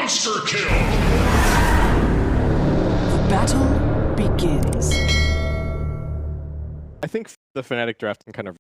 Monster kill! Battle begins. I think the Fnatic draft can kind of...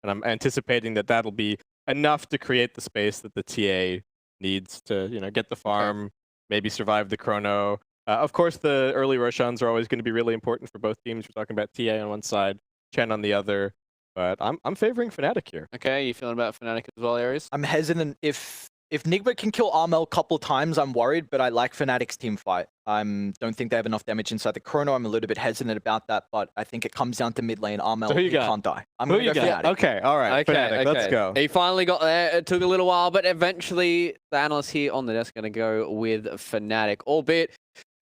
And I'm anticipating that that'll be enough to create the space that the TA needs to, get the farm, maybe survive the chrono. Of course, the early Roshans are always going to be really important for both teams. We're talking about TA on one side, Chen on the other. But I'm favoring Fnatic here. Okay, you feeling about Fnatic as well, Aries? I'm hesitant. If Nigma can kill Armel a couple times, I'm worried, but I like Fnatic's team fight. I don't think they have enough damage inside the chrono. I'm a little bit hesitant about that, but I think it comes down to mid lane. Armel, So who you got? can't die. I'm Who going to go Fnatic. Okay, all right. Okay, Fnatic, let's go. He finally got there. It took a little while, but eventually the analysts here on the desk are going to go with Fnatic, albeit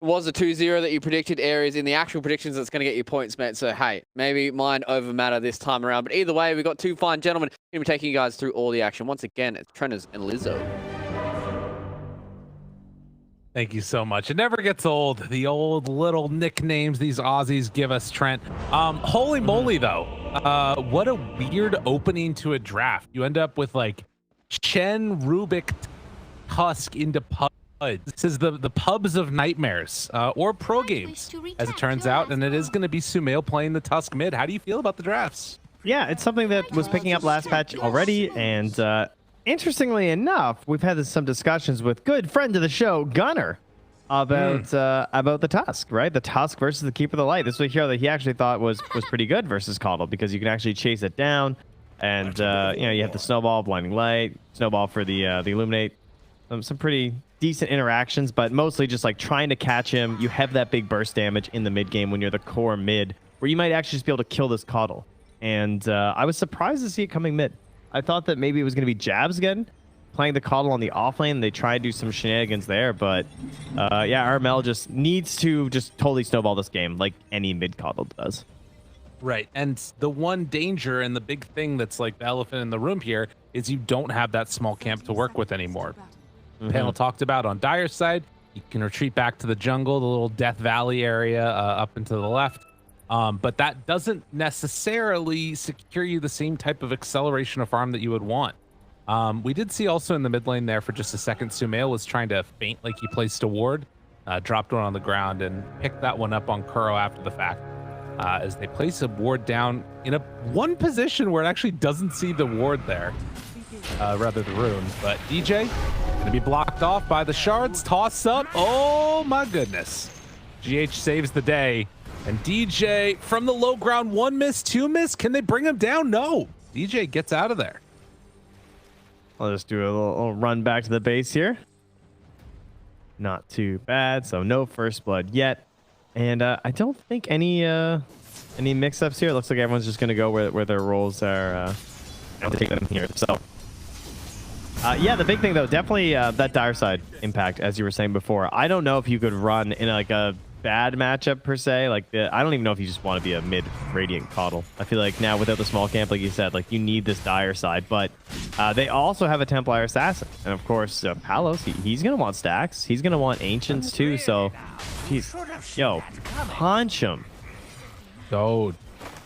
was a 2-0 that you predicted, Aries. In the actual predictions, that's going to get you points, mate. So, hey, maybe mine over matter this time around. But either way, we've got two fine gentlemen going to be taking you guys through all the action. Once again, it's Trenners and Lizzo. Thank you so much. It never gets old. The old little nicknames these Aussies give us, Trent. Holy moly, though. What a weird opening to a draft. You end up with, like, Chen, Rubik, Tusk into pubs. This is the pubs of nightmares, or pro games, as it turns out, and it is going to be Sumail playing the Tusk mid. How do you feel about the drafts? Yeah, it's something that was picking up last patch already, and interestingly enough, we've had some discussions with good friend of the show, Gunner, about the Tusk, right? The Tusk versus the Keeper of the Light. This was a hero that he actually thought was pretty good versus Coddle, because you can actually chase it down, and you have the Snowball, Blinding Light, Snowball for the Illuminate, some pretty decent interactions, but mostly just like trying to catch him. You have that big burst damage in the mid game when you're the core mid, where you might actually just be able to kill this Coddle. And I was surprised to see it coming mid. I thought that maybe it was going to be Jabs again, playing the Coddle on the offlane. They tried to do some shenanigans there, but yeah, Armel just needs to just totally snowball this game like any mid Coddle does. Right, and the one danger and the big thing that's like the elephant in the room here is you don't have that small camp to work with anymore. Panel talked about on Dire's side, you can retreat back to the jungle, the little Death Valley area up and to the left. But that doesn't necessarily secure you the same type of acceleration of farm that you would want. We did see also in the mid lane there for just a second, Sumail was trying to feint like he placed a ward, dropped one on the ground and picked that one up on Kuro after the fact. As they place a ward down in one position where it actually doesn't see the ward there, rather the rune. But DJ gonna be blocked off by the shards. Toss up. Oh my goodness. GH saves the day. And DJ from the low ground, 1 miss, 2 miss. Can they bring him down? No. DJ gets out of there. I'll just do a little run back to the base here. Not too bad. So no first blood yet. And I don't think any mix-ups here. It looks like everyone's just gonna go where their roles are. I'll take them here. So yeah, the big thing though, definitely that Dire side impact, as you were saying before. I don't know if you could run in like a bad matchup per se. Like I don't even know if you just want to be a mid Radiant Coddle. I feel like now without the small camp, like you said, like you need this Dire side. But they also have a Templar Assassin, and of course Palos. He's gonna want stacks. He's gonna want Ancients too. So, he's punch him. Dude,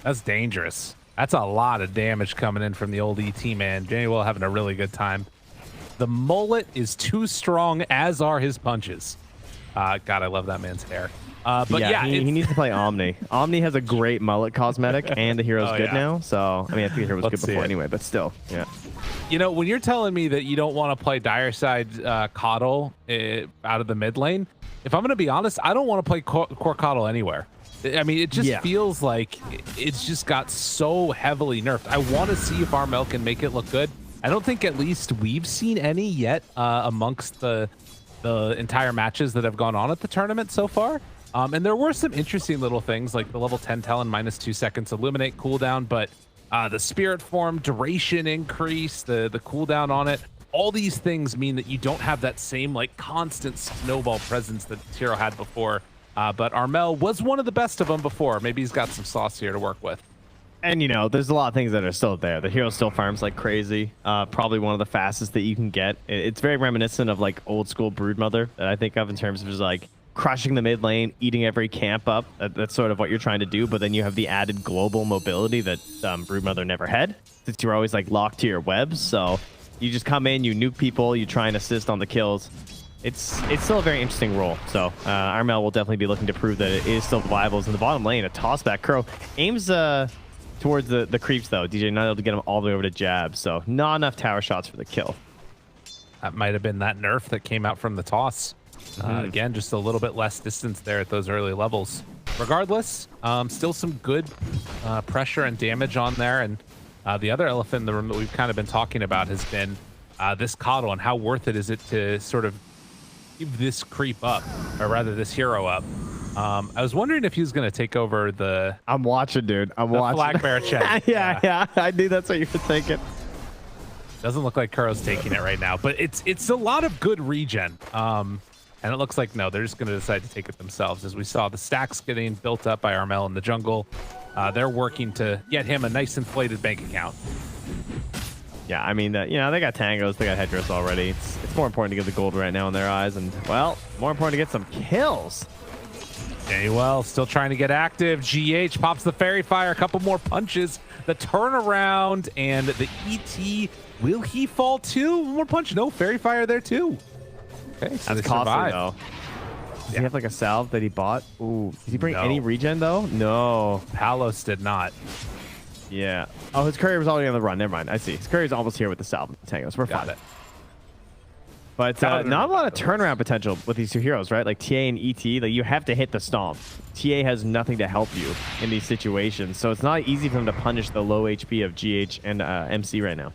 that's dangerous. That's a lot of damage coming in from the old ET, man. Januel having a really good time. The mullet is too strong, as are his punches. God, I love that man's hair. But yeah, he needs to play Omni. Omni has a great mullet cosmetic, and the hero's good now. So, I mean, I think the hero was good before anyway, but still, yeah. You know, when you're telling me that you don't want to play Dire side Coddle out of the mid lane, if I'm going to be honest, I don't want to play core Coddle anywhere. I mean, it just feels like it's just got so heavily nerfed. I want to see if Armel can make it look good. I don't think at least we've seen any yet amongst the entire matches that have gone on at the tournament so far. And there were some interesting little things like the level 10 Talon -2 seconds Illuminate cooldown, but the Spirit Form duration increase, the cooldown on it, all these things mean that you don't have that same like constant snowball presence that Tiro had before. But Armel was one of the best of them before. Maybe he's got some sauce here to work with. And, you know, there's a lot of things that are still there. The hero still farms like crazy. Probably one of the fastest that you can get. It's very reminiscent of, like, old school Broodmother that I think of in terms of just, like, crushing the mid lane, eating every camp up. That's sort of what you're trying to do. But then you have the added global mobility that Broodmother never had, since you're always, like, locked to your webs. So You just come in, you nuke people, you try and assist on the kills. It's still a very interesting role. So Armel will definitely be looking to prove that it is still viable. In the bottom lane, a toss back. Crow aims towards the creeps though. DJ not able to get him all the way over to jab. So not enough tower shots for the kill. That might have been that nerf that came out from the toss. Again, just a little bit less distance there at those early levels. Regardless, still some good pressure and damage on there. And the other elephant in the room that we've kind of been talking about has been this Coddle and how worth it is it to sort of keep this creep up, or rather this hero up. I was wondering if he was going to take over the... I'm watching, dude. I'm watching. Flag bear check. yeah. I knew that's what you were thinking. Doesn't look like Kuro's taking it right now, but it's a lot of good regen. And it looks like, no, they're just going to decide to take it themselves. As we saw the stacks getting built up by Armel in the jungle, they're working to get him a nice inflated bank account. Yeah, I mean, they got tangos, they got headdress already. It's more important to get the gold right now in their eyes, and, well, more important to get some kills. Well, still trying to get active. GH pops the fairy fire, a couple more punches. The turnaround and the ET. Will he fall too? One more punch. No, fairy fire there too. Okay, so that's costly though. Does he have like a salve that he bought? Ooh, did he bring any regen though? No. Palos did not. Yeah. Oh, his courier was already on the run. Never mind. I see. His courier's almost here with the salve. Tangos. We're fine. But not a lot of turnaround potential with these two heroes, right? Like TA and ET, like you have to hit the stomp. TA has nothing to help you in these situations, so it's not easy for him to punish the low HP of GH and MC right now.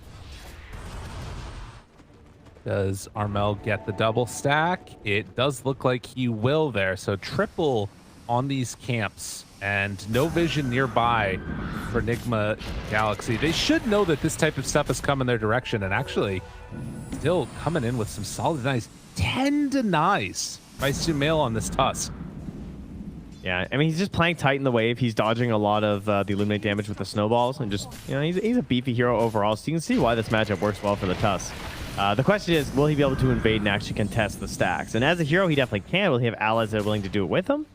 Does Armel get the double stack? It does look like he will there. So triple on these camps and no vision nearby for Nigma Galaxy. They should know that this type of stuff is coming their direction, and actually still coming in with some solid denies. 10 denies by Sumail on this Tusk. Yeah, I mean, he's just playing tight in the wave. He's dodging a lot of the Illuminate damage with the snowballs, and just, he's a beefy hero overall, so you can see why this matchup works well for the Tusk. The question is, will he be able to invade and actually contest the stacks? And as a hero, he definitely can. Will he have allies that are willing to do it with him?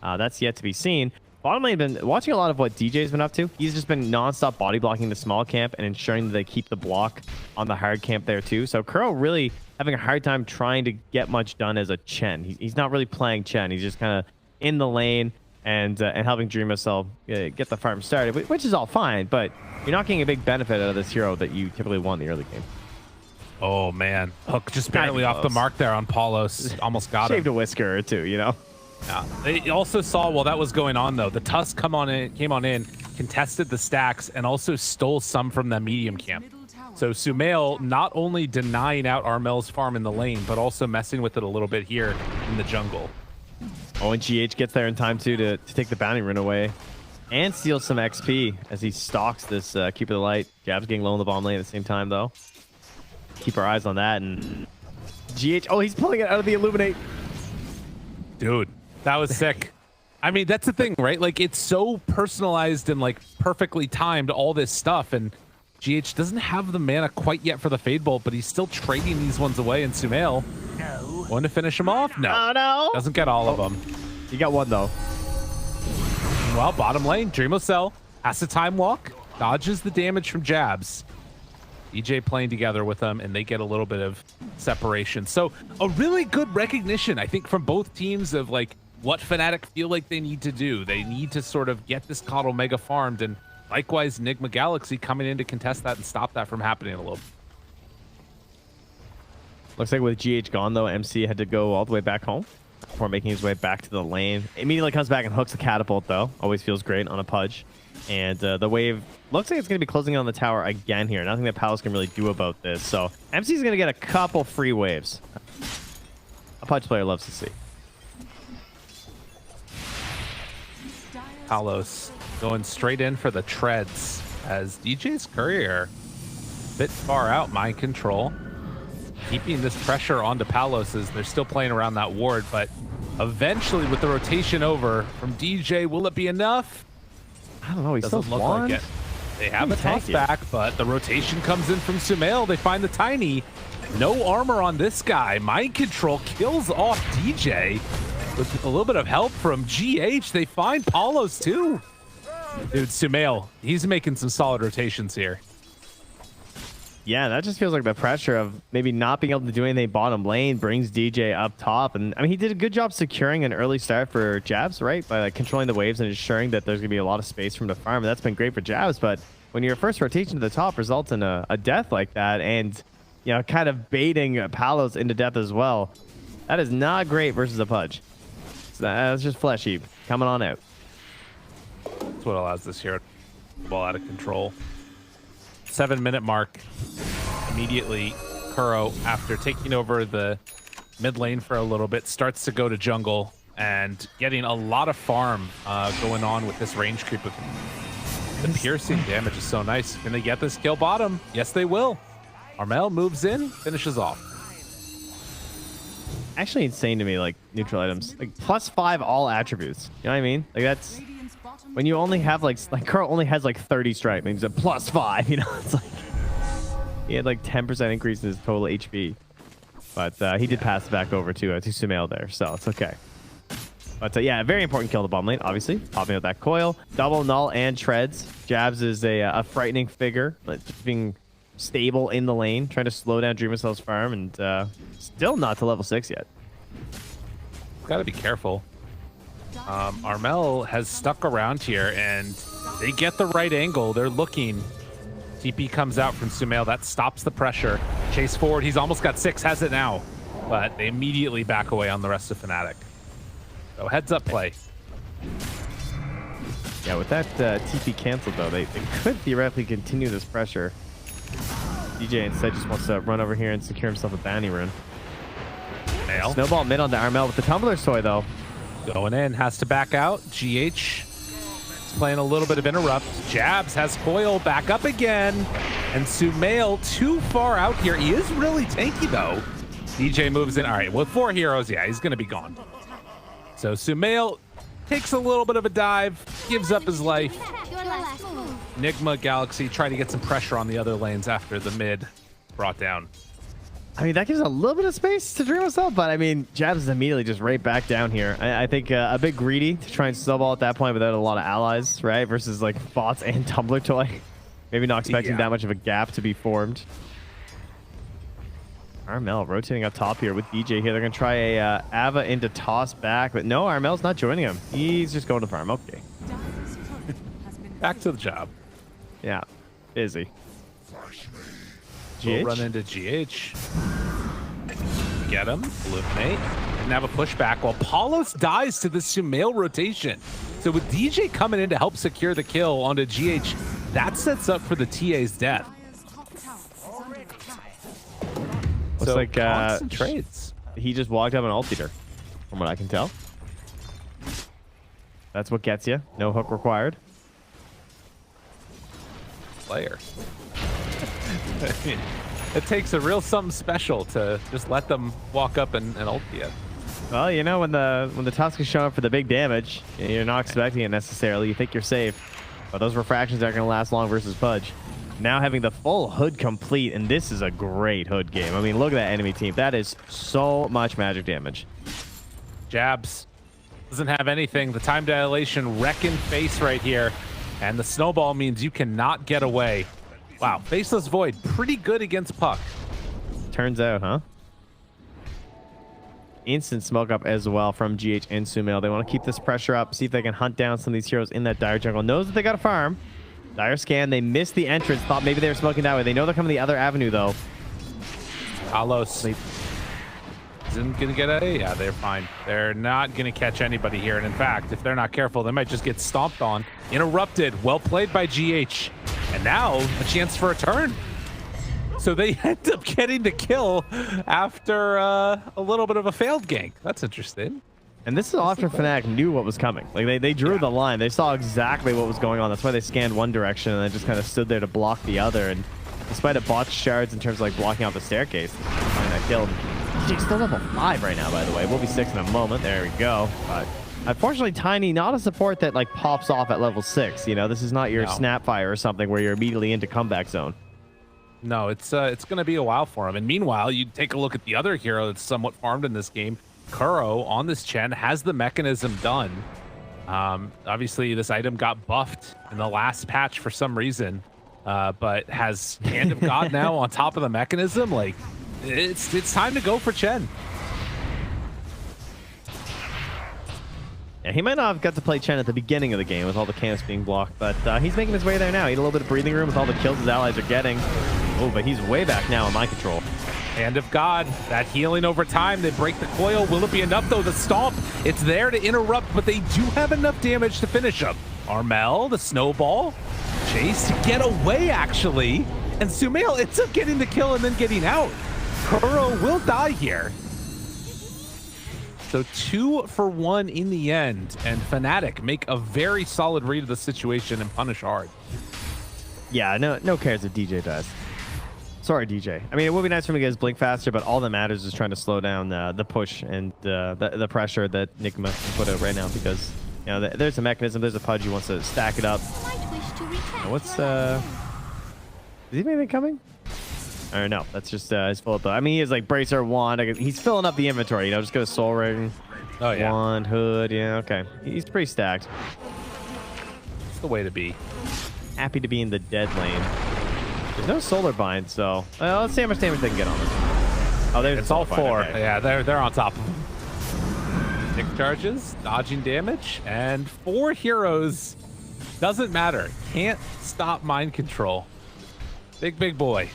That's yet to be seen. Bottom lane, been watching a lot of what DJ's been up to. He's just been non-stop body blocking the small camp and ensuring that they keep the block on the hard camp there too. So Kuro really having a hard time trying to get much done as a Chen. He's not really playing Chen. He's just kind of in the lane and helping DreamSL get the farm started, which is all fine, but you're not getting a big benefit out of this hero that you typically want in the early game. Oh man, Hook just barely off the mark there on Paulos. Almost got him. Shaved a whisker or two, Yeah. They also saw while that was going on though, the Tusk came on in, contested the stacks, and also stole some from the medium camp. So Sumail not only denying out Armel's farm in the lane, but also messing with it a little bit here in the jungle. Oh, and GH gets there in time too to take the bounty rune away and steals some XP as he stalks this Keeper of the Light. Jab's getting low in the bottom lane at the same time though. Keep our eyes on that. And GH, oh, he's pulling it out of the Illuminate. Dude, that was sick. I mean, that's the thing, right? Like, it's so personalized and like perfectly timed, all this stuff, and GH doesn't have the mana quite yet for the Fade Bolt, but he's still trading these ones away. And Sumail, want to finish him off? No. Oh, no. Doesn't get all of them. You got one though. Well, bottom lane, DreamSL has to time walk, dodges the damage from jabs. EJ playing together with them, and they get a little bit of separation. So a really good recognition, I think, from both teams of like what Fnatic feel like they need to do. They need to sort of get this Coddle mega farmed, and likewise Nigma Galaxy coming in to contest that and stop that from happening a little bit. Looks like with GH gone though, MC had to go all the way back home before making his way back to the lane. Immediately comes back and hooks the catapult though. Always feels great on a pudge. And the wave looks like it's going to be closing on the tower again here. Nothing that Palos can really do about this. So MC is going to get a couple free waves. A pudge player loves to see. Palos going straight in for the treads as DJ's courier a bit far out. Mind control. Keeping this pressure onto Palos as they're still playing around that ward. But eventually with the rotation over from DJ, will it be enough? I don't know. He doesn't still look like it. They have a toss back, but the rotation comes in from Sumail. They find the Tiny. No armor on this guy. Mind control kills off DJ with a little bit of help from GH. They find Paulos too. Dude, Sumail, he's making some solid rotations here. Yeah, that just feels like the pressure of maybe not being able to do anything bottom lane brings DJ up top. And I mean, he did a good job securing an early start for Jabs, right? By like controlling the waves and ensuring that there's going to be a lot of space from the farm. And that's been great for Jabs. But when your first rotation to the top results in a death like that and, you know, kind of baiting Palos into death as well, that is not great versus a Pudge. So that's just Flesh Heap coming on out. That's what allows this hero to ball out of control. 7-minute mark. Immediately, Kuro, after taking over the mid lane for a little bit, starts to go to jungle and getting a lot of farm going on with this range creep of him. The piercing damage is so nice. Can they get this kill bottom? Yes, they will. Armel moves in, finishes off. Actually insane to me, like neutral items. Like +5 all attributes. You know what I mean? Like that's when you only have like Kuro only has like 30 strike, means a +5, you know? It's like he had like 10% increase in his total HP. But he did pass it back over to Sumail there, so it's okay. But yeah, very important kill in the bottom lane, obviously. Popping out that coil. Double null and treads. Jabs is a frightening figure, but just being stable in the lane, trying to slow down Dream Cell's farm, and still not to level 6 yet. Gotta be careful. Armel has stuck around here, and they get the right angle. They're looking. TP comes out from Sumail. That stops the pressure. Chase forward. He's almost got 6, has it now. But they immediately back away on the rest of Fnatic. So heads up play. Yeah, with that TP canceled, though, they could theoretically continue this pressure. DJ instead just wants to run over here and secure himself a bounty rune. Nail. Snowball mid onto Armel with the Tumbler's Toy, though. Going in, has to back out. GH is playing a little bit of interrupt. Jabs has coil back up again. And Sumail too far out here. He is really tanky, though. DJ moves in. All right, with 4 heroes, yeah, he's going to be gone. So Sumail takes a little bit of a dive, gives up his life. Nigma, Galaxy try to get some pressure on the other lanes after the mid brought down. I mean, that gives a little bit of space to Dream Cell, but I mean, Jabs is immediately just right back down here. I think a bit greedy to try and snowball at that point without a lot of allies, right? Versus like bots and Tumbler Toy. Maybe not expecting that much of a gap to be formed. Armel rotating up top here with DJ here. They're going to try a Ava into toss back, but no, Armel's not joining him. He's just going to farm. Okay. Back to the job. Yeah, busy. We'll run into GH. Get him. Illuminate. And have a pushback while Palos dies to the Sumail rotation. So with DJ coming in to help secure the kill onto GH, that sets up for the TA's death. Looks so like trades. He just walked up and ulted her, from what I can tell. That's what gets you. No hook required. Player. I mean, it takes a real something special to just let them walk up and ult you. Well, you know, when the Tusk is showing up for the big damage, you're not expecting it necessarily. You think you're safe, but those refractions aren't going to last long versus Pudge. Now having the full hood complete, and this is a great hood game. I mean, look at that enemy team. That is so much magic damage. Jabs doesn't have anything. The time dilation wrecking face right here, and the snowball means you cannot get away. Wow, Faceless Void, pretty good against Puck. Turns out, huh? Instant smoke up as well from GH and Sumail. They want to keep this pressure up, see if they can hunt down some of these heroes in that Dire jungle. Knows that they got a farm. Dire scan, they missed the entrance. Thought maybe they were smoking that way. They know they're coming the other avenue, though. Palos isn't going to get a... Yeah, they're fine. They're not going to catch anybody here. And in fact, if they're not careful, they might just get stomped on. Interrupted. Well played by GH. And now, a chance for a turn. So they end up getting the kill after a little bit of a failed gank. That's interesting. And this is after Fnatic knew what was coming. Like, they drew the line. They saw exactly what was going on. That's why they scanned one direction and then just kind of stood there to block the other. And despite a botched shards in terms of like blocking out the staircase, that killed. He's still level 5 right now, by the way. We'll be 6 in a moment. There we go. But unfortunately, Tiny, not a support that like pops off at level 6. You know, this is not your Snapfire or something where you're immediately into comeback zone. No, it's going to be a while for him. And meanwhile, you take a look at the other hero that's somewhat farmed in this game. Kuro on this Chen has the mechanism done. Obviously, this item got buffed in the last patch for some reason. but has Hand of God now on top of the mechanism. Like, it's time to go for Chen. Yeah, he might not have got to play Chen at the beginning of the game with all the camps being blocked, but he's making his way there now. He had a little bit of breathing room with all the kills his allies are getting. Oh, but he's way back now in my control. Hand of God, that healing over time. They break the coil. Will it be enough, though? The stomp, it's there to interrupt, but they do have enough damage to finish him. Armel, the snowball, chase to get away, actually. And Sumail ends up getting the kill and then getting out. Kuro will die here. So 2 for 1 in the end, and Fnatic make a very solid read of the situation and punish hard. Yeah, no cares if DJ dies. Sorry, DJ. I mean, it would be nice for him to get his blink faster, but all that matters is trying to slow down the push and the pressure that Nigma can put out right now, because you know there's a mechanism, there's a Pudge who wants to stack it up. What's is he anything coming? Or no, that's just his full up. I mean, he has like bracer, wand. He's filling up the inventory. You know, just go to soul ring. Oh yeah. Wand, hood. Yeah, okay. He's pretty stacked. It's the way to be. Happy to be in the dead lane. There's no solar bind, so let's see how much damage they can get on this. Oh, there's It's all 4. Okay. Yeah, they're on top of him. 6 charges, dodging damage, and 4 heroes. Doesn't matter. Can't stop mind control. Big boy.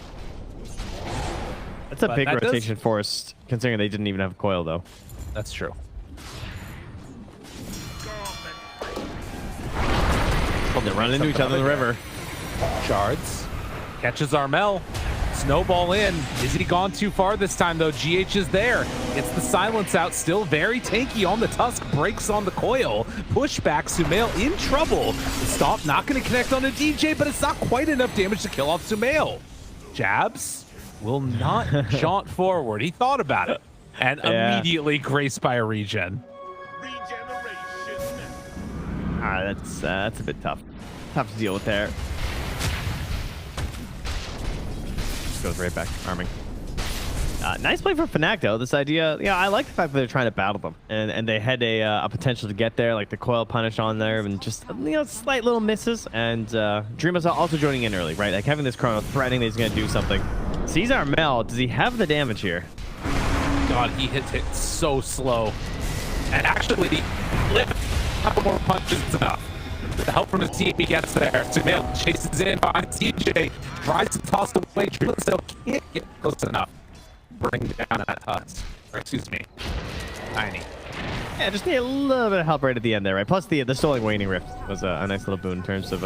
That's a big that rotation force, considering they didn't even have coil, though. That's true. They're running into each other in the river. Shards. Catches Armel. Snowball in. Is he gone too far this time, though? GH is there. Gets the silence out. Still very tanky on the Tusk. Breaks on the coil. Pushback. Sumail in trouble. The stomp not going to connect on a DJ, but it's not quite enough damage to kill off Sumail. Jabs will not jaunt forward. He thought about it. And immediately graced by a regen. That's a bit tough. Tough to deal with there. Just goes right back to farming. Nice play for Fnatic, though. This idea, yeah, I like the fact that they're trying to battle them, and they had a potential to get there, like the coil punish on there, and just slight little misses. And Dreamer's also joining in early, right? Like having this chrono, threatening that he's gonna do something. Sees Armel. Does he have the damage here? God, he hits it so slow. And actually, lift a couple more punches is enough. The help from his team, he gets there. Sumail chases in behind TJ, tries to toss away. Dreamer still can't get close enough. Bring down that Tusk. Or excuse me, Tiny. Yeah, just need a little bit of help right at the end there, right? Plus the Stoling Waning Rift was a nice little boon in terms of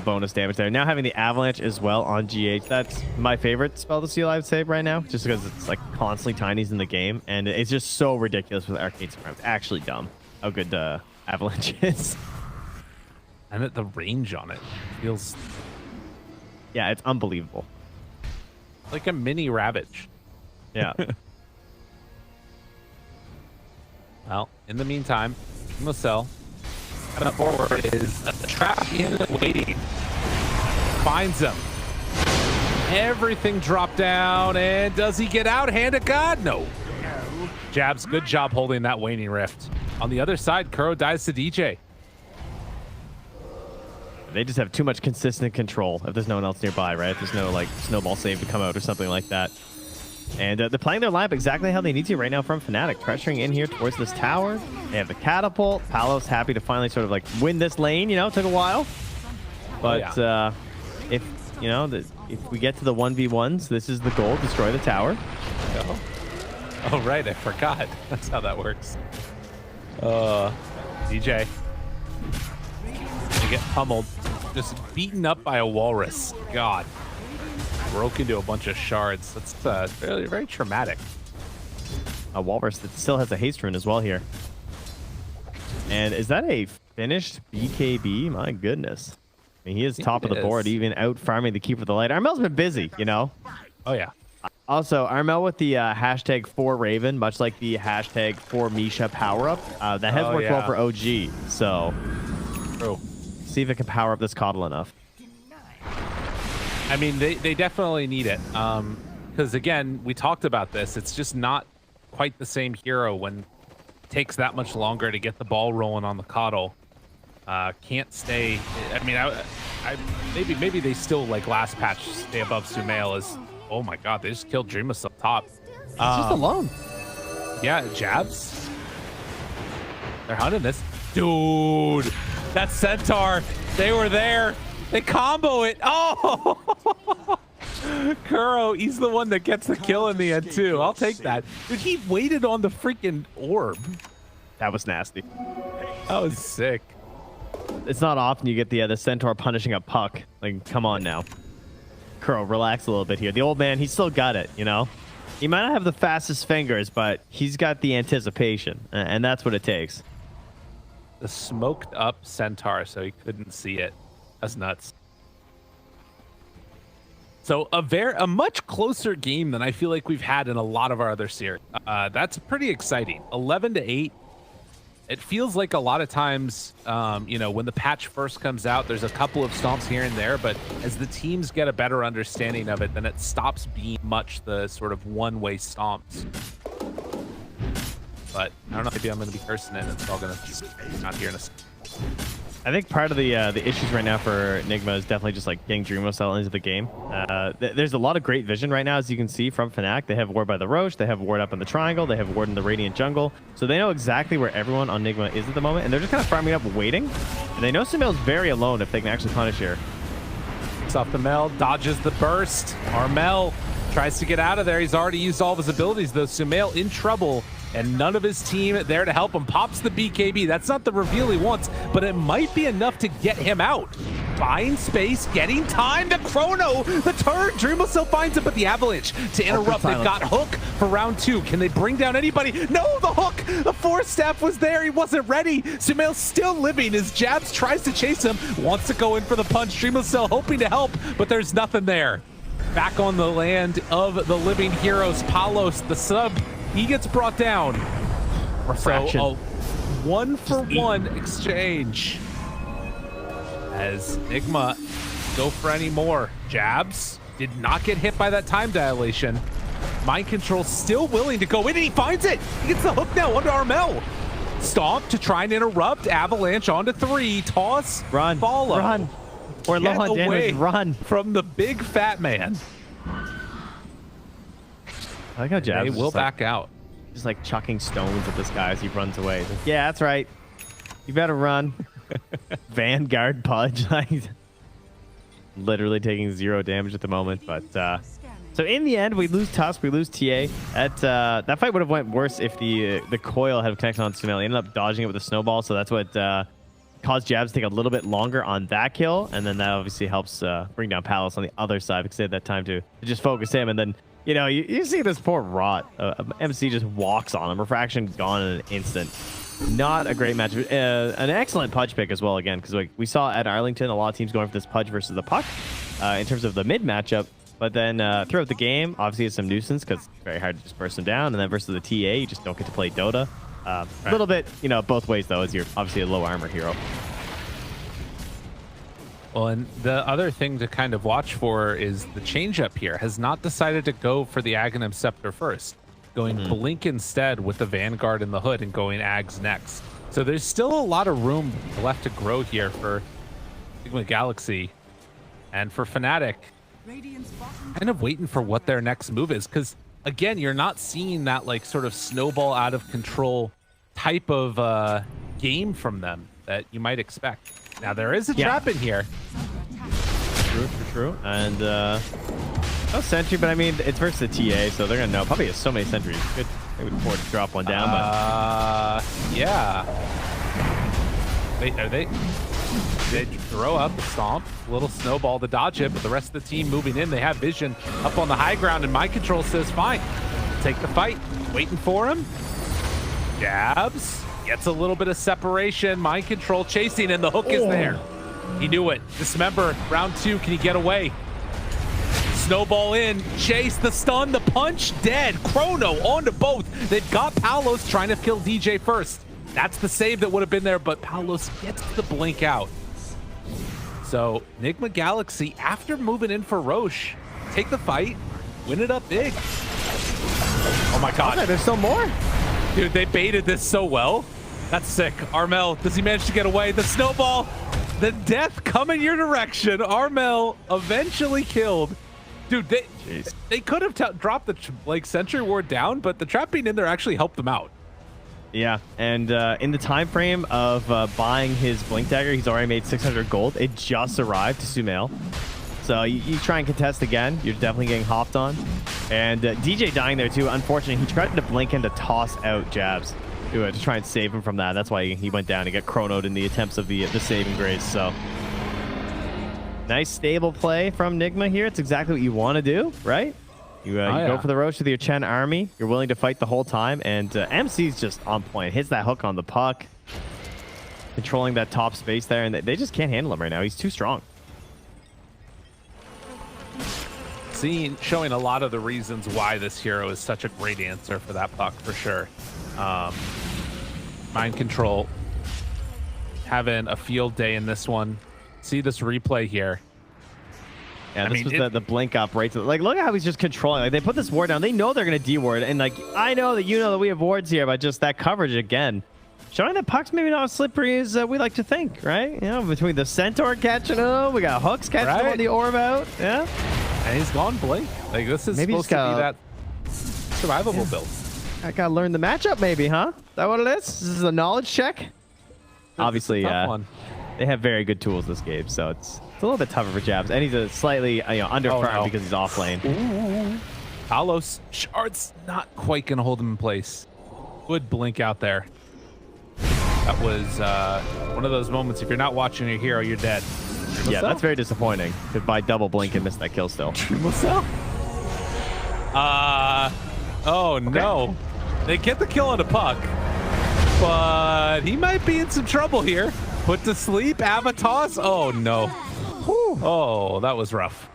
bonus damage there. Now having the Avalanche as well on GH, that's my favorite spell to seal, I would say, right now, just because it's like constantly Tinies in the game, and it's just so ridiculous with Arcade Supreme. It's actually dumb how good Avalanche is. And at the range on it feels Yeah, it's unbelievable. like a mini Ravage. Yeah. Well, in the meantime, Mosel coming up forward is a trap in waiting. Finds him. Everything dropped down, and does he get out? Hand of God? No. Jabs, good job holding that waning rift. On the other side, Kuro dies to DJ. They just have too much consistent control if there's no one else nearby, right? If there's no like snowball save to come out or something like that. And they're playing their lineup exactly how they need to right now from Fnatic, pressuring in here towards this tower. They have the catapult. Palos happy to finally sort of like win this lane. You know, it took a while, but if you know if we get to the 1v1s, this is the goal: destroy the tower. Oh right, I forgot. That's how that works. DJ. They get pummeled, just beaten up by a walrus. God. Broke into a bunch of shards. That's very, very traumatic. A walrus that still has a haste rune as well here. And is that a finished BKB? My goodness. I mean, he is top of the board, even out farming the Keeper of the Light. Armel's been busy, you know? Oh, yeah. Also, Armel with the hashtag for Raven, much like the hashtag for Misha power up. That has worked well for OG. So, True. See if it can power up this Coddle enough. I mean, they definitely need it. Because, again, we talked about this. It's just not quite the same hero when it takes that much longer to get the ball rolling on the Coddle. Can't stay. I mean, maybe they still like last patch stay above Sumail as oh my god, they just killed Dreamus up top. He's just alone. Yeah, jabs. They're hunting this. Dude, that Centaur, they were there. They combo it. Oh! Kuro, he's the one that gets the kill in the end too. I'll take that. Dude, he waited on the freaking orb. That was nasty. That was sick. It's not often you get the Centaur punishing a puck. Like, come on now. Kuro, relax a little bit here. The old man, he's still got it, you know? He might not have the fastest fingers, but he's got the anticipation, and that's what it takes. The smoked up Centaur, so he couldn't see it. That's nuts. So a much closer game than I feel like we've had in a lot of our other series. That's pretty exciting. 11-8. It feels like a lot of times, you know, when the patch first comes out, there's a couple of stomps here and there, but as the teams get a better understanding of it, then it stops being much the sort of one-way stomps. But I don't know, maybe I'm going to be cursing it. It's all going to not here in a second. I think part of the issues right now for Nigma is definitely just like getting Dreamcell into the game. There's a lot of great vision right now, as you can see from Fnatic. They have ward by the Roche, they have ward up in the triangle, they have ward in the Radiant jungle. So they know exactly where everyone on Nigma is at the moment, and they're just kind of farming up, waiting. And they know Sumail's very alone if they can actually punish here. Picks off the Mel, dodges the burst. Armel tries to get out of there. He's already used all of his abilities, though. Sumail in trouble, and none of his team there to help him. Pops the BKB. That's not the reveal he wants, but it might be enough to get him out. Buying space, getting time to Chrono. The turret, Dreamcell finds it, but the Avalanche to interrupt. They've got Hook for round 2. Can they bring down anybody? No, the Hook. The Force Staff was there. He wasn't ready. Sumail's still living. His jabs tries to chase him. Wants to go in for the punch. Dreamcell hoping to help, but there's nothing there. Back on the land of the living heroes, Palos, the sub, he gets brought down. Refraction. So a 1-for-1 exchange. As Nigma go for any more. Jabs did not get hit by that time dilation. Mind Control still willing to go in, and he finds it. He gets the hook now onto Armel. Stomp to try and interrupt. Avalanche onto 3. Toss. Run. Follow. Run. Or low on damage. Run. From the big fat man. I like how Jabs They will just, like, back out. just like chucking stones at this guy as he runs away. He's like, yeah, that's right. You better run. Vanguard Pudge. Literally taking 0 damage at the moment. But so in the end, we lose Tusk, we lose TA. That fight would have went worse if the coil had connected on Sumail. He ended up dodging it with a snowball, so that's what caused Jabs to take a little bit longer on that kill. And then that obviously helps bring down Palos on the other side because they had that time to just focus him. And then, you know, you see this poor Rot. MC just walks on him. Refraction gone in an instant. Not a great match. An excellent Pudge pick as well, again, because like we saw at Arlington, a lot of teams going for this Pudge versus the Puck in terms of the mid matchup. But then throughout the game, obviously it's some nuisance because it's very hard to just burst them down. And then versus the TA, you just don't get to play Dota. A little bit, you know, both ways, though, as you're obviously a low armor hero. Well, and the other thing to kind of watch for is the changeup here has not decided to go for the Aghanim Scepter first, going Blink instead with the Vanguard in the hood and going Ags next. So there's still a lot of room left to grow here for Nigma Galaxy and for Fnatic. Kind of waiting for what their next move is, because again, you're not seeing that like sort of snowball out of control type of game from them that you might expect. Now there is a trap in here. True. And no sentry, but I mean it's versus the TA, so they're gonna know. Probably has so many sentries. Good. Maybe before to drop one down, but yeah. Are they? They throw up the stomp, little snowball to dodge it, but the rest of the team moving in, they have vision up on the high ground, and Mind Control says, fine, take the fight. Waiting for him. Jabs, gets a little bit of separation. Mind Control chasing, and the hook is there. He knew it. Dismember, round 2, can he get away? Snowball in, chase, the stun, the punch, dead. Chrono onto both. They've got Palos trying to kill DJ first. That's the save that would have been there, but Palos gets the blink out. So Nigma Galaxy, after moving in for Roche, take the fight, win it up big. Oh my god. Okay, there's still more. Dude, they baited this so well. That's sick. Armel, does he manage to get away? The snowball. the death coming your direction. Armel eventually killed. Dude, they could have dropped the sentry ward down, but the trap being in there actually helped them out. Yeah, and in the time frame of buying his Blink Dagger, he's already made 600 gold. It just arrived to Sumail. So you try and contest again, you're definitely getting hopped on. And DJ dying there too. Unfortunately, he tried to blink in to toss out jabs to try and save him from that. That's why he went down to get chronoed in the attempts of the saving grace. So nice stable play from Nigma here. It's exactly what you want to do, right? You go for the Roche with your Chen army. You're willing to fight the whole time. And MC's just on point. Hits that hook on the puck. Controlling that top space there. And they just can't handle him right now. He's too strong. Showing a lot of the reasons why this hero is such a great answer for that puck, for sure. Mind control. Having a field day in this one. See this replay here. Yeah, this was the blink up right to like, look at how he's just controlling. Like, they put this ward down. They know they're going to D-ward. And like, I know that you know that we have wards here, but just that coverage again. Showing that puck's maybe not as slippery as we like to think, right? You know, between the Centaur catching him, we got Hooks catching him on the orb out. Yeah. And he's gone blink. Like, this is supposed to be that survivable build. I got to learn the matchup maybe, huh? Is that what it is? This is a knowledge check? Obviously, they have very good tools this game, so it's a little bit tougher for jabs. And he's a slightly under farm because he's off lane. Talos shards not quite going to hold him in place. Good blink out there. That was one of those moments, if you're not watching your hero, you're dead. Yeah, that's very disappointing. To buy double blink and miss that kill still. Oh no. They get the kill on the puck, but he might be in some trouble here. Put to sleep, Avatos. Oh no. Whew. Oh, that was rough.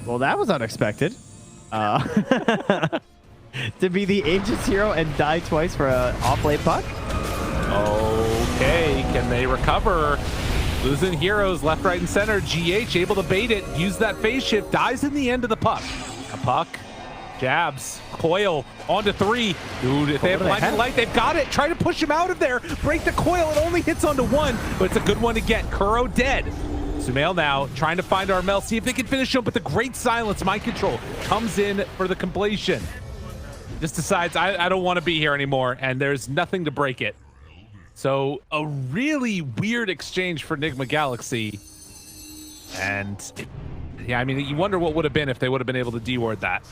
Well, that was unexpected. To be the Aegis hero and die twice for an off-lane puck? Okay, can they recover? Losing heroes left, right, and center. GH able to bait it, use that phase shift, dies in the end of the puck. A puck, jabs, coil, onto 3. Dude, if they have blinding light, they've got it. Try to push him out of there. Break the coil, it only hits onto 1, but it's a good one to get. Kuro dead. Sumail now trying to find Armel, see if they can finish him, but the great silence, mind control, comes in for the completion. Just decides, I don't want to be here anymore, and there's nothing to break it. So a really weird exchange for Nigma Galaxy. And yeah, I mean, you wonder what would have been if they would have been able to D-ward that.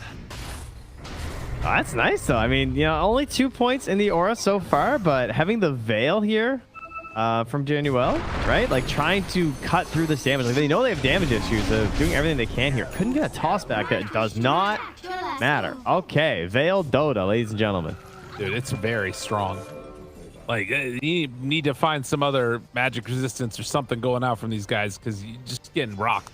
Oh, that's nice, though. I mean, you know, only 2 points in the aura so far, but having the Veil here from Januel, right? Like, trying to cut through this damage. Like, they know they have damage issues. They're doing everything they can here. Couldn't get a toss back. That does not matter. Okay, Veil Dota, ladies and gentlemen. Dude, it's very strong. Like, you need to find some other magic resistance or something going out from these guys because you're just getting rocked.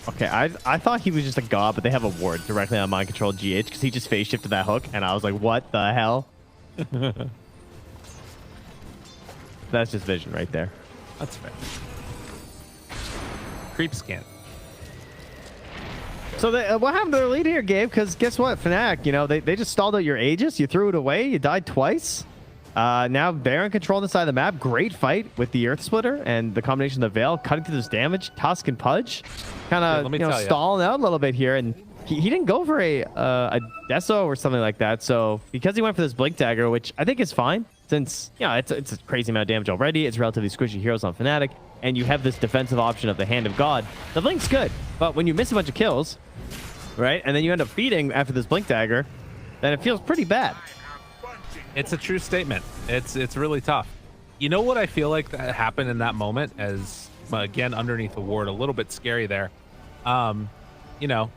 Okay, I thought he was just a god, but they have a ward directly on mind control GH because he just phase shifted that hook, and I was like, what the hell? That's just vision right there. That's fair. Creep scan. So what happened to their lead here, Gabe? Because guess what? Fnatic, you know, they just stalled out your Aegis. You threw it away. You died twice. Now Baron control the side of the map. Great fight with the Earth Splitter and the combination of the Veil cutting through this damage. Tusk and Pudge kind of stalling out a little bit here, and he didn't go for a Deso or something like that. So because he went for this Blink Dagger, which I think is fine, since it's a crazy amount of damage already. It's relatively squishy heroes on Fnatic, and you have this defensive option of the Hand of God. The Blink's good, but when you miss a bunch of kills, right, and then you end up feeding after this Blink Dagger, then it feels pretty bad. It's a true statement. It's really tough. You know what I feel like that happened in that moment, as again underneath the ward, a little bit scary there. You know,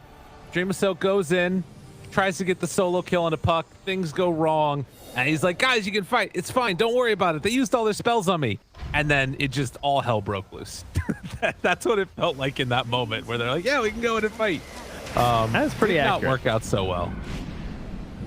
Dream of Silk goes in, tries to get the solo kill on a puck, things go wrong, and he's like, guys, you can fight, it's fine, don't worry about it, they used all their spells on me. And then it just all hell broke loose. That's what it felt like in that moment, where they're like, yeah, we can go in and fight. That's pretty accurate. Not work out so well.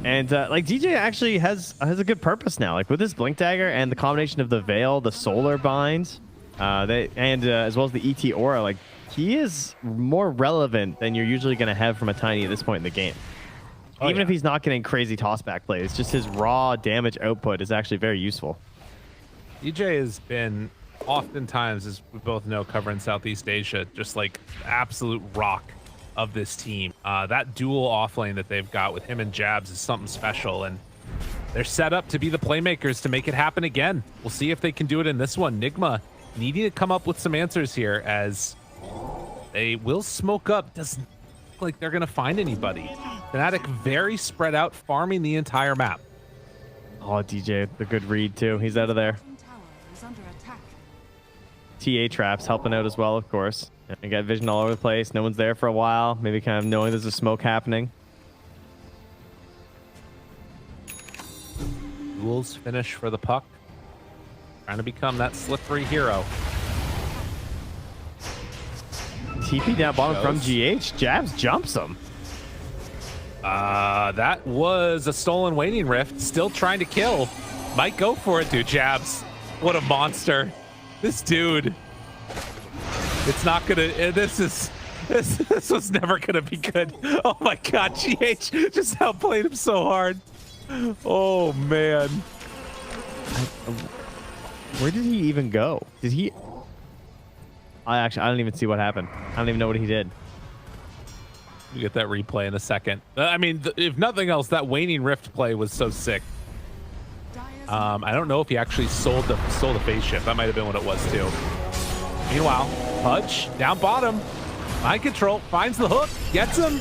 And like DJ actually has a good purpose now, like with his Blink Dagger and the combination of the Veil, the Solar Bind, as well as the ET Aura. Like, he is more relevant than you're usually going to have from a Tiny at this point in the game. Even yeah. if he's not getting crazy tossback plays, just his raw damage output is actually very useful. DJ has been oftentimes, as we both know, covering Southeast Asia, just like the absolute rock of this team. That dual offlane that they've got with him and Jabs is something special, and they're set up to be the playmakers to make it happen again. We'll see if they can do it in this one. Nigma needing to come up with some answers here, as they will smoke up. Doesn't look like they're going to find anybody. Fnatic very spread out, farming the entire map. Oh, DJ, the good read too. He's out of there. TA traps helping out as well, of course. I got vision all over the place. No one's there for a while. Maybe kind of knowing there's a smoke happening. Duels finish for the puck. Trying to become that slippery hero. TP down bottom from GH. Jabs jumps him. That was a stolen waning rift. Still trying to kill. Might go for it, dude. Jabs. What a monster. This dude. It's not gonna. This was never gonna be good. Oh my God, GH just outplayed him so hard. Oh man. Where did he even go? Did he? I don't even see what happened. I don't even know what he did. You get that replay in a second. I mean, if nothing else, that waning rift play was so sick. I don't know if he actually sold the phase shift. That might have been what it was too. Meanwhile, Pudge down bottom. Mind control finds the hook, gets him.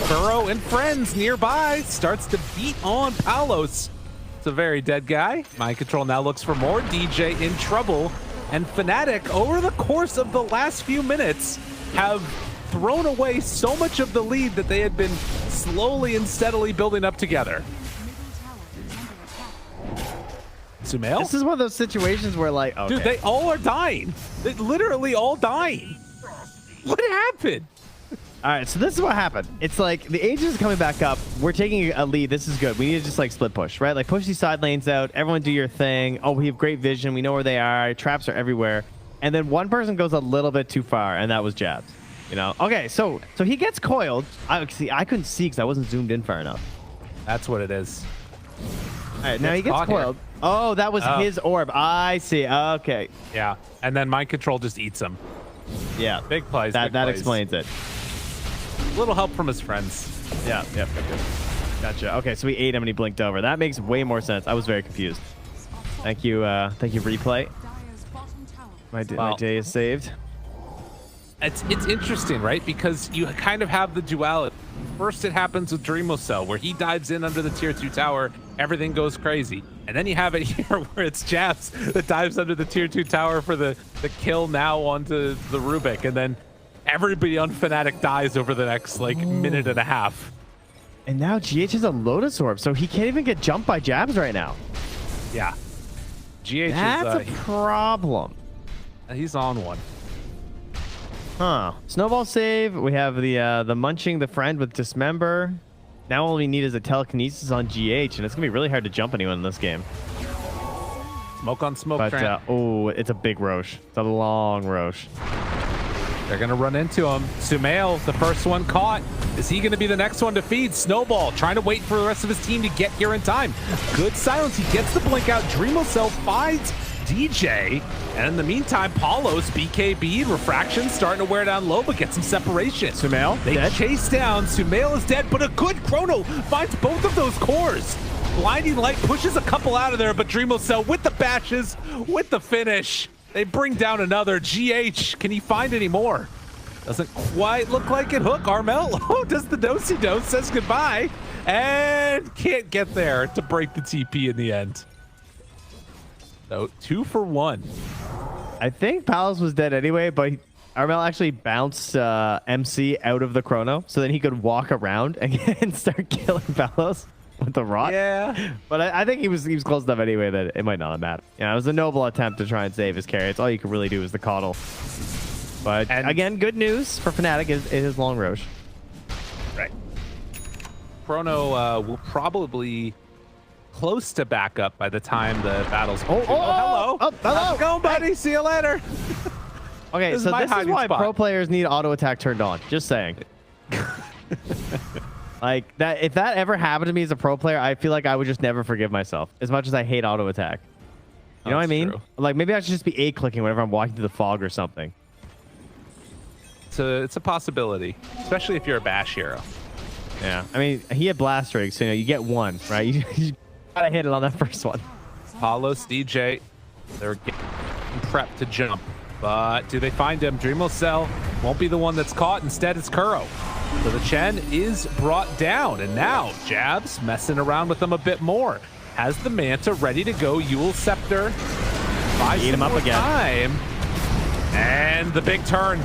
Burrow and friends nearby starts to beat on Palos. It's a very dead guy. Mind control now looks for more. DJ in trouble, and Fnatic over the course of the last few minutes have thrown away so much of the lead that they had been slowly and steadily building up together. Sumail? This is one of those situations where, like, okay. Dude, they all are dying. They literally all dying. What happened? All right, so this is what happened. It's like the Aegis is coming back up. We're taking a lead. This is good. We need to just like split push, right? Like push these side lanes out. Everyone do your thing. Oh, we have great vision. We know where they are. Traps are everywhere. And then one person goes a little bit too far, and that was Jabs. You know? Okay, so he gets coiled. I couldn't see because I wasn't zoomed in far enough. That's what it is. All right, now he gets coiled. Here. Oh, that was his orb. I see. Okay. Yeah, and then mind control just eats him. Yeah. Big plays. That plays. explains it. A little help from his friends. Yeah. Yep. Gotcha. Okay, so we ate him and he blinked over. That makes way more sense. I was very confused. Thank you, replay. My day is saved. It's interesting, right? Because you kind of have the duality. First, it happens with Dreamocell, where he dives in under the tier 2 tower, everything goes crazy. And then you have it here where it's Jabs that dives under the tier 2 tower for the kill now onto the Rubik. And then everybody on Fnatic dies over the next, like, minute and a half. And now GH has a Lotus Orb, so he can't even get jumped by Jabs right now. Yeah. GH That's a problem. He's on one. Huh. Snowball save. We have the munching the friend with dismember. Now all we need is a telekinesis on GH, and it's gonna be really hard to jump anyone in this game. Smoke on smoke. But oh, it's a big Roche. It's a long Roche. They're gonna run into him. Sumail, the first one caught. Is he gonna be the next one to feed? Snowball trying to wait for the rest of his team to get here in time. Good silence. He gets the blink out. Dreamocell finds DJ, and in the meantime, Paulos, BKB, Refraction starting to wear down low, but get some separation. Sumail, they dead. chase down. Sumail is dead, but a good chrono finds both of those cores. Blinding Light pushes a couple out of there, but Dreamocell with the bashes, with the finish. They bring down another. GH, can he find any more? Doesn't quite look like it. Hook, Armel, oh, does the do-si-do, says goodbye, and can't get there to break the TP in the end. So 2 for 1. I think Palos was dead anyway, but Armel actually bounced MC out of the chrono, so then he could walk around and start killing Palos with the rot. Yeah. But I think he was close enough anyway that it might not have mattered. Yeah, it was a noble attempt to try and save his carry. It's all you could really do is the coddle. But again, good news for Fnatic is long Roche. Right. Chrono will probably close to backup by the time the battle's hello. Hello. How's it going, buddy? See you later. Okay, so this is why pro players need auto attack turned on. Just saying. Like that, if that ever happened to me as a pro player, I feel like I would just never forgive myself. As much as I hate auto attack, you know what I mean? True. Like maybe I should just be A clicking whenever I'm walking through the fog or something. It's a possibility, especially if you're a bash hero. Yeah, I mean he had blast rig, so you get one, right? You gotta hit it on that first one. Palos, DJ, they're getting prepped to jump, but do they find him? Dreamcell won't be the one that's caught. Instead, it's Kuro. So the Chen is brought down, and now Jabs messing around with them a bit more. Has the Manta ready to go. Yule Scepter. Eat him up again. Time. And the big turn.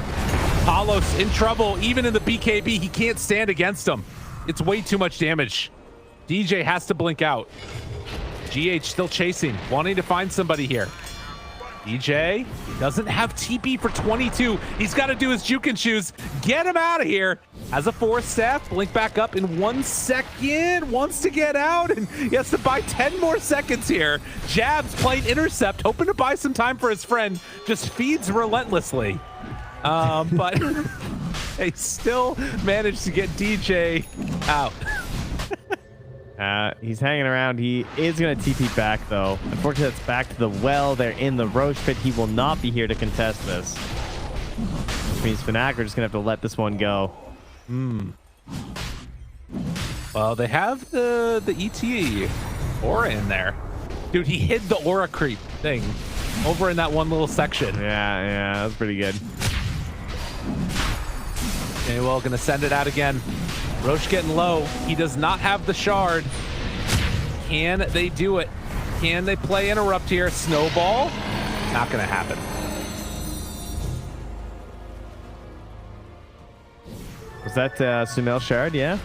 Palos in trouble. Even in the BKB, he can't stand against him. It's way too much damage. DJ has to blink out. GH still chasing, wanting to find somebody here. DJ doesn't have TP for 22. He's got to do his juke and shoes. Get him out of here. Has a 4 staff. Blink back up in 1 second. Wants to get out, and he has to buy 10 more seconds here. Jabs playing intercept, hoping to buy some time for his friend. Just feeds relentlessly. But they still managed to get DJ out. He's hanging around. He is going to TP back, though. Unfortunately, it's back to the well. They're in the Roche pit. He will not be here to contest this. Which means Fnatic are just going to have to let this one go. Well, they have the ET aura in there. Dude, he hid the aura creep thing over in that one little section. Yeah, that was pretty good. Okay, well, going to send it out again. Roche getting low. He does not have the shard. Can they do it? Can they play interrupt here? Snowball? Not going to happen. Was that Sumail shard? Yeah.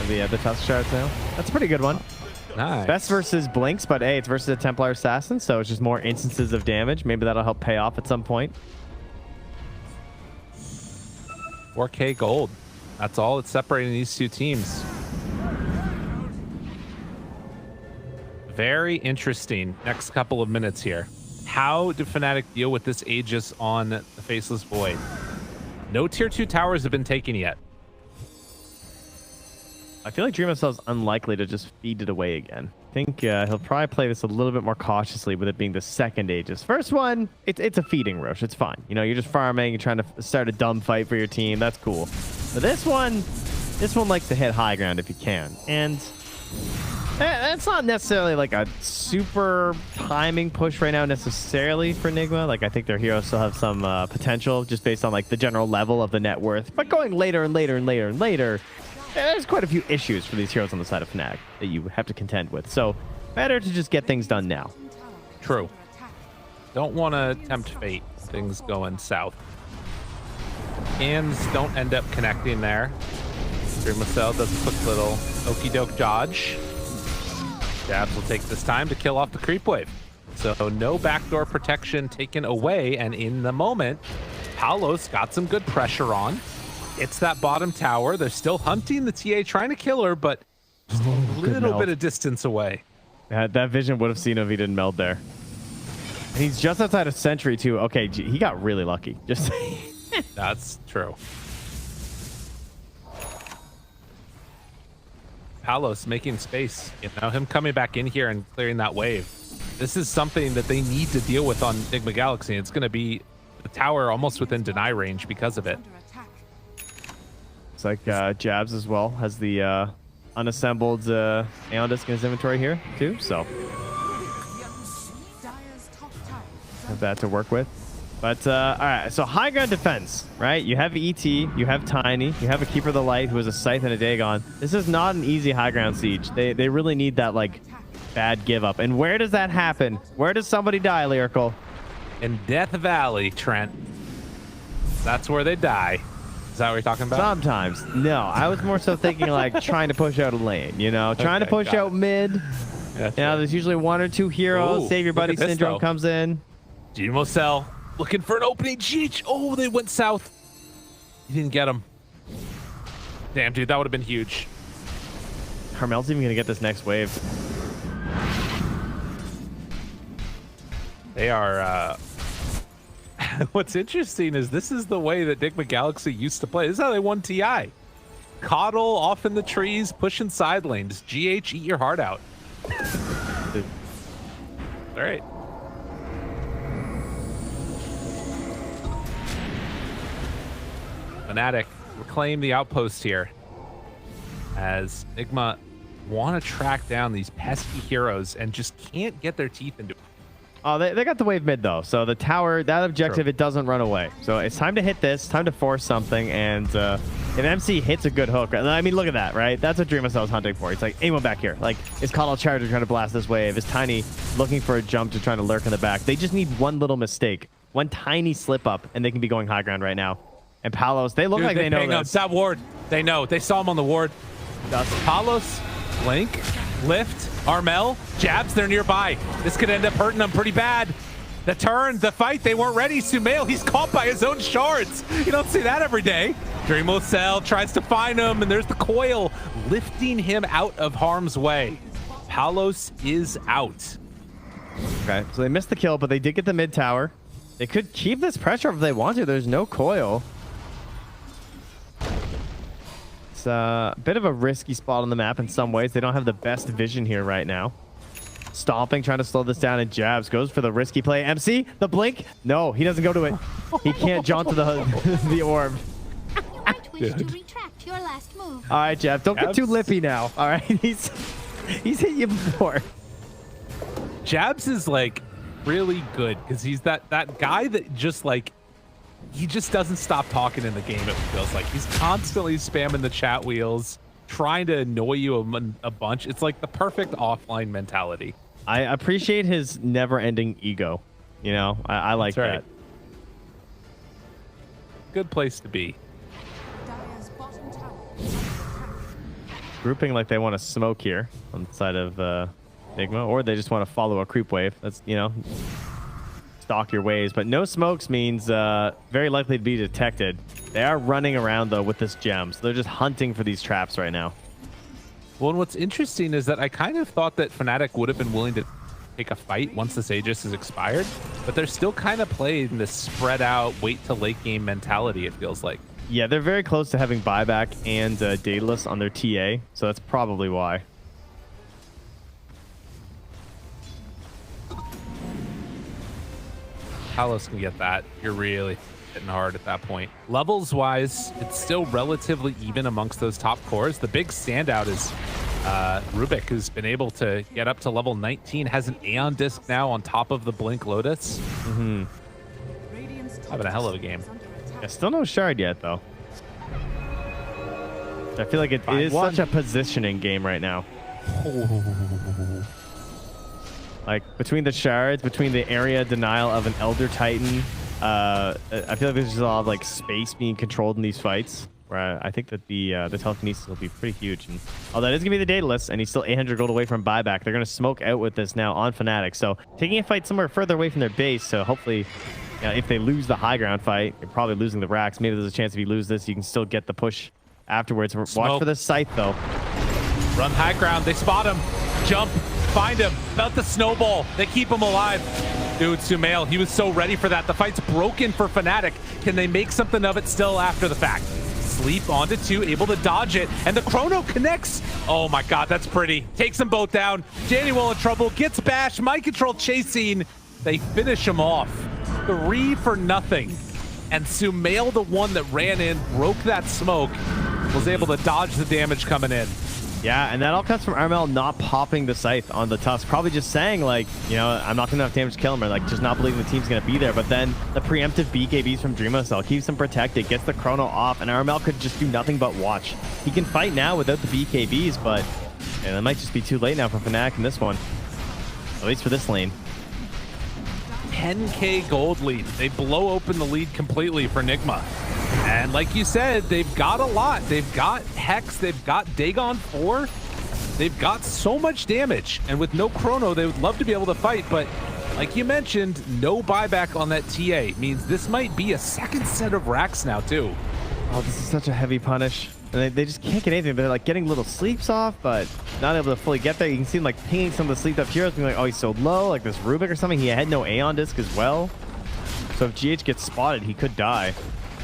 The Tusk shards now. That's a pretty good one. Nice. Best versus Blinks, but hey, it's versus a Templar Assassin, so it's just more instances of damage. Maybe that'll help pay off at some point. 4K gold. That's all that's separating these two teams. Very interesting next couple of minutes here. How do Fnatic deal with this Aegis on the Faceless Void? No tier 2 towers have been taken yet. I feel like Dreamcell is unlikely to just feed it away again. I think he'll probably play this a little bit more cautiously with it being the second Aegis. First one, it's a feeding Roche. It's fine. You know, you're just farming, you're trying to start a dumb fight for your team. That's cool. But this one likes to hit high ground if you can. And that's not necessarily like a super timing push right now necessarily for Nigma. Like, I think their heroes still have some potential just based on like the general level of the net worth. But going later and later and later and later, there's quite a few issues for these heroes on the side of Fnatic that you have to contend with. So better to just get things done now. True. Don't want to tempt fate. Things going south. Hands don't end up connecting there. Dreamcell does a quick little okey doke dodge. Jabs will take this time to kill off the creep wave. So no backdoor protection taken away, and in the moment, Palos got some good pressure on. It's that bottom tower. They're still hunting the TA, trying to kill her, but just a little bit of distance away. That vision would have seen if he didn't meld there. And he's just outside of Sentry too. Okay, he got really lucky. Just That's true. Palos making space. You know, him coming back in here and clearing that wave. This is something that they need to deal with on Nigma Galaxy. It's going to be the tower almost within deny range because of it. It's like Jabs as well has the unassembled Aeon Disc in his inventory here too, so have that to work with. But all right, so high ground defense, right? You have ET, you have Tiny, you have a Keeper of the Light who is a Scythe and a Dagon. This is not an easy high ground siege. They really need that like bad give up. And where does that happen? Where does somebody die, Lyrical? In Death Valley, Trent. That's where they die. Is that what you're talking about? Sometimes. No, I was more so thinking like trying to push out a lane, you know, trying to push out mid. Yeah, there's usually 1 or 2 heroes. Ooh, Save your look buddy at this, syndrome though. comes in. Dreamcell looking for an opening. GH. Oh, they went south. You didn't get him. Damn, dude, that would have been huge. Carmel's even going to get this next wave. They are... What's interesting is this is the way that Nigma Galaxy used to play. This is how they won TI. Coddle off in the trees, pushing side lanes. GH, eat your heart out. All right. Fnatic reclaim the outpost here as Nigma want to track down these pesky heroes and just can't get their teeth into it. Oh, they got the wave mid though. So the tower, that objective, it doesn't run away. So it's time to hit this, time to force something. And if MC hits a good hook, I mean, look at that, right? That's what Dreamcell was hunting for. It's like, anyone back here. Like, is Coddle Charger trying to blast this wave? Is Tiny looking for a jump to try to lurk in the back? They just need one little mistake, one tiny slip up, and they can be going high ground right now. And Palos, they look like they know this. That ward, they know. They saw him on the ward. Palos, Blink, Lift, Armel, jabs, they're nearby. This could end up hurting them pretty bad. The turn, the fight, they weren't ready. Sumail, he's caught by his own shards. You don't see that every day. Dreamcell tries to find him, and there's the coil lifting him out of harm's way. Palos is out. Okay, so they missed the kill, but they did get the mid tower. They could keep this pressure if they want to. There's no coil. It's a bit of a risky spot on the map in some ways. They don't have the best vision here right now. Stomping, trying to slow this down, and jabs goes for the risky play. MC, the blink. No, he doesn't go to it. He can't jaunt to the orb. You might wish to retract your last move. All right, Jab, don't get too lippy now. All right, he's hit you before. Jabs is like really good because he's that guy that just like he just doesn't stop talking in the game. It feels like he's constantly spamming the chat wheels, trying to annoy you a bunch. It's like the perfect offline mentality. I appreciate his never-ending ego. You know, I like that. Good place to be. Grouping like they want to smoke here on the side of Nigma, or they just want to follow a creep wave. That's, you know, stalk your waves. But no smokes means very likely to be detected. They are running around, though, with this gem. So they're just hunting for these traps right now. Well, and what's interesting is that I kind of thought that Fnatic would have been willing to take a fight once this Aegis is expired, but they're still kind of playing this spread out, wait till late game mentality, it feels like. Yeah, they're very close to having buyback and Daedalus on their TA, so that's probably why. Palos can get that. You're really hitting hard at that point. Levels wise, it's still relatively even amongst those top cores. The big standout is Rubik, who's been able to get up to level 19, has an Aeon disc now on top of the Blink Lotus. Having a hell of a game. Yeah, still no shard yet, though. I feel like it is such a positioning game right now. Like, between the shards, between the area denial of an Elder Titan, I feel like there's just a lot of like space being controlled in these fights, where I think that the telekinesis will be pretty huge. And that is going to be the Daedalus, and he's still 800 gold away from buyback. They're going to smoke out with this now on Fnatic. So taking a fight somewhere further away from their base, so hopefully, if they lose the high ground fight, you're probably losing the racks. Maybe there's a chance if you lose this, you can still get the push afterwards. Smoke. Watch for the scythe, though. Run high ground. They spot him. Jump. Find him. About the snowball. They keep him alive. Dude, Sumail, he was so ready for that. The fight's broken for Fnatic. Can they make something of it still after the fact? Sleep onto 2, able to dodge it, and the chrono connects. Oh my god, that's pretty. Takes them both down. Januel in trouble, gets bashed, mind control chasing. They finish him off. 3 for nothing. And Sumail, the one that ran in, broke that smoke, was able to dodge the damage coming in. Yeah, and that all comes from Armel not popping the scythe on the Tusk. Probably just saying, like, you know, I'm not going to have damage to kill him, or like just not believing the team's going to be there. But then the preemptive BKBs from Dreamcell keeps him protected, gets the chrono off, and Armel could just do nothing but watch. He can fight now without the BKBs, but it might just be too late now for Fnatic in this one. At least for this lane. 10k gold lead. They blow open the lead completely for Nigma. And like you said, they've got a lot. They've got Hex, they've got Dagon 4. They've got so much damage. And with no chrono, they would love to be able to fight. But like you mentioned, no buyback on that TA means this might be a second set of racks now too. Oh, this is such a heavy punish. And they just can't get anything. They're like getting little sleeps off, but not able to fully get there. You can see them like pinging some of the sleeped up heroes, being like, oh, he's so low, like this Rubik or something. He had no Aeon disc as well. So if GH gets spotted, he could die.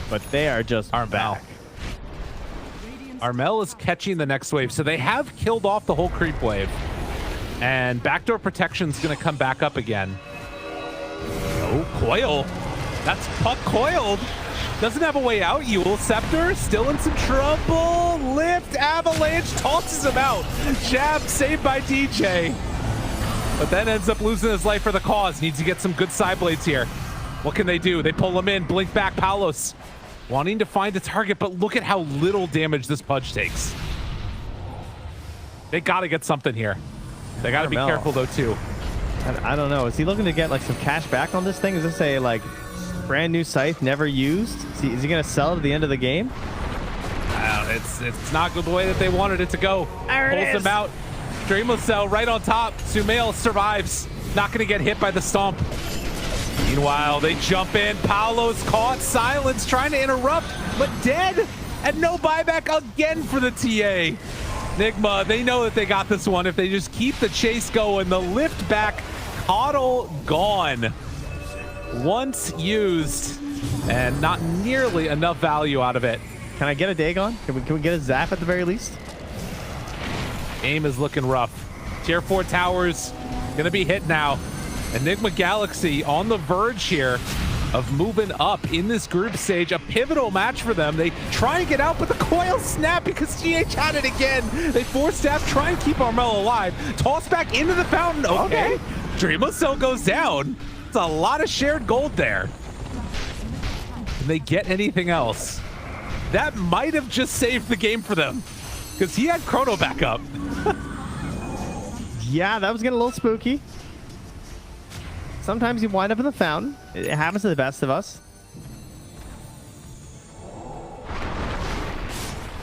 But they are just back. Armel is catching the next wave, so they have killed off the whole creep wave. And backdoor protection's gonna come back up again. Oh, Coil. That's Puck coiled. Doesn't have a way out. Yule Scepter still in some trouble. Lift, Avalanche tosses him out. Jab saved by DJ. But then ends up losing his life for the cause. Needs to get some good side blades here. What can they do? They pull him in. Blink back, Palos. Wanting to find a target, but look at how little damage this Pudge takes. They got to get something here. They got to be careful, though, too. I don't know. Is he looking to get like some cash back on this thing? Is this a like brand new scythe, never used? Is he going to sell it at the end of the game? It's not the way that they wanted it to go. Pulls him out. Dreamless Cell right on top. Sumail survives. Not going to get hit by the stomp. Meanwhile, they jump in. Paolo's caught. Silence trying to interrupt, but dead. And no buyback again for the TA. Nigma, they know that they got this one if they just keep the chase going. The lift back, Coddle gone. Once used, and not nearly enough value out of it. Can I get a Dagon? Can we get a zap at the very least? Aim is looking rough. Tier 4 towers gonna be hit now. Enigma Galaxy on the verge here of moving up in this group stage. A pivotal match for them. They try and get out, but the coil snap because GH had it again. They force stab, try and keep Armel alive. Toss back into the fountain. Okay. Dreamless Cell goes down. It's a lot of shared gold there. Can they get anything else? That might have just saved the game for them because he had Chrono back up. Yeah, that was getting a little spooky. Sometimes you wind up in the fountain. It happens to the best of us.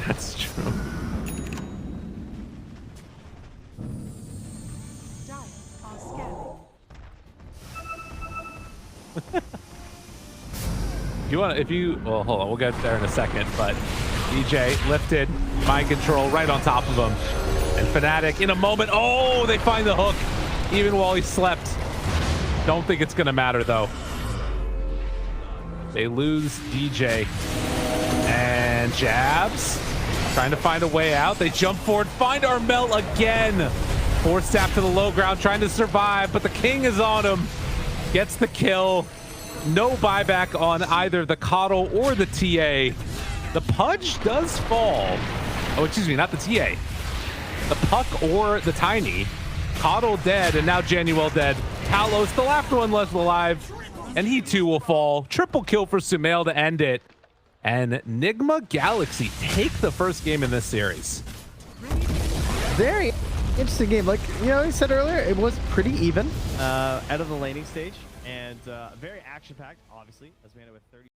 That's true. Well, hold on, we'll get there in a second, but DJ lifted, mind control right on top of him. And Fnatic in a moment, oh, they find the hook even while he slept. Don't think it's gonna matter though. They lose DJ. And jabs, trying to find a way out. They jump forward, find Armel again. Force staff to the low ground, trying to survive, but the king is on him. Gets the kill. No buyback on either the Coddle or the TA. The Pudge does fall. Oh, excuse me, not the TA. The Puck or the Tiny. Coddle dead, and now Januel dead. Palos, the last one left alive, and he too will fall. Triple kill for Sumail to end it. And Nigma Galaxy take the first game in this series. Very interesting game. Like, you know, I said earlier, it was pretty even out of the laning stage. And very action-packed, obviously, as we ended with 30.